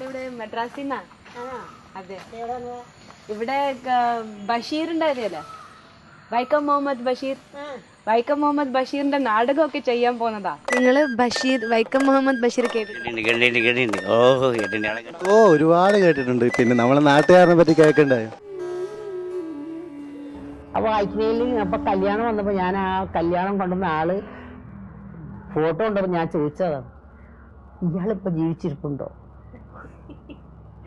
ഇവിടെ മദ്രാസിൽ നിന്നാ. അതെ, ഇവിടെ ബഷീർ ഉണ്ടായിരുന്നല്ലേ, വൈക്കം മുഹമ്മദ് ബഷീർ. വൈക്കം മുഹമ്മദ് ബഷീറിന്റെ നാടകമൊക്കെ ചെയ്യാൻ പോകുന്നതാ. നിങ്ങള് വൈക്കം മുഹമ്മദ് ബഷീർ കേട്ടിട്ടുണ്ട്? ഓ, ഒരുപാട് കേട്ടിട്ടുണ്ട്. പിന്നെ നമ്മളെ നാട്ടുകാരനെ പറ്റി കേൾക്കണ്ടായോ? അപ്പോൾ ആഴ്ചയിൽ അപ്പോൾ കല്യാണം വന്നപ്പോൾ ഞാൻ ആ കല്യാണം കൊണ്ടുവന്ന ആള് ഫോട്ടോ കണ്ടപ്പോൾ ഞാൻ ചോദിച്ചതാണ്, ഇയാളിപ്പോൾ ജീവിച്ചിരിപ്പുണ്ടോ?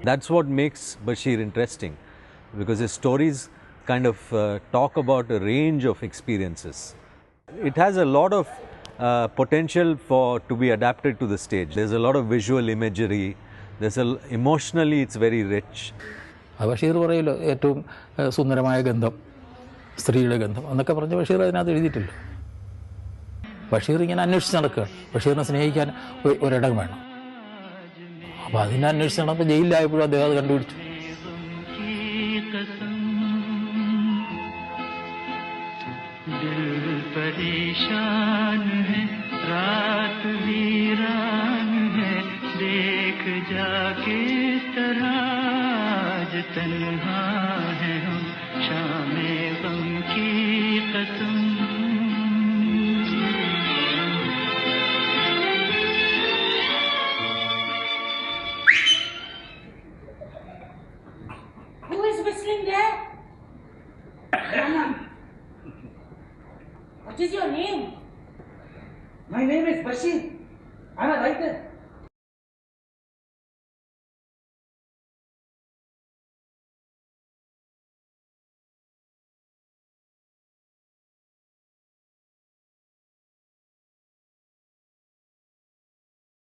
That's what makes Bashir interesting, because his stories kind of talk about a range of experiences. It has a lot of potential to be adapted to the stage. There's a lot of visual imagery. Emotionally, it's very rich. Basheer പറയല്ലോ ഏറ്റവും സുന്ദരമായ ഗന്ധം സ്ത്രീയുടെ ഗന്ധം എന്നൊക്കെ പറഞ്ഞ് ബഷീർ അതിനകത്ത് എഴുതിയിട്ടില്ല. ബഷീർ ഇങ്ങനെ അന്വേഷിച്ച് നടക്കുകയാണ്. ബഷീറിനെ സ്നേഹിക്കാൻ ഒരിടം വേണം. അപ്പോൾ അതിനെ അന്വേഷിച്ച് നടന്നപ്പോൾ ജയിലിലായപ്പോഴും അദ്ദേഹം അത് കണ്ടുപിടിച്ചു. Who is whistling there? What is your name? My name is Bashir. I'm a writer.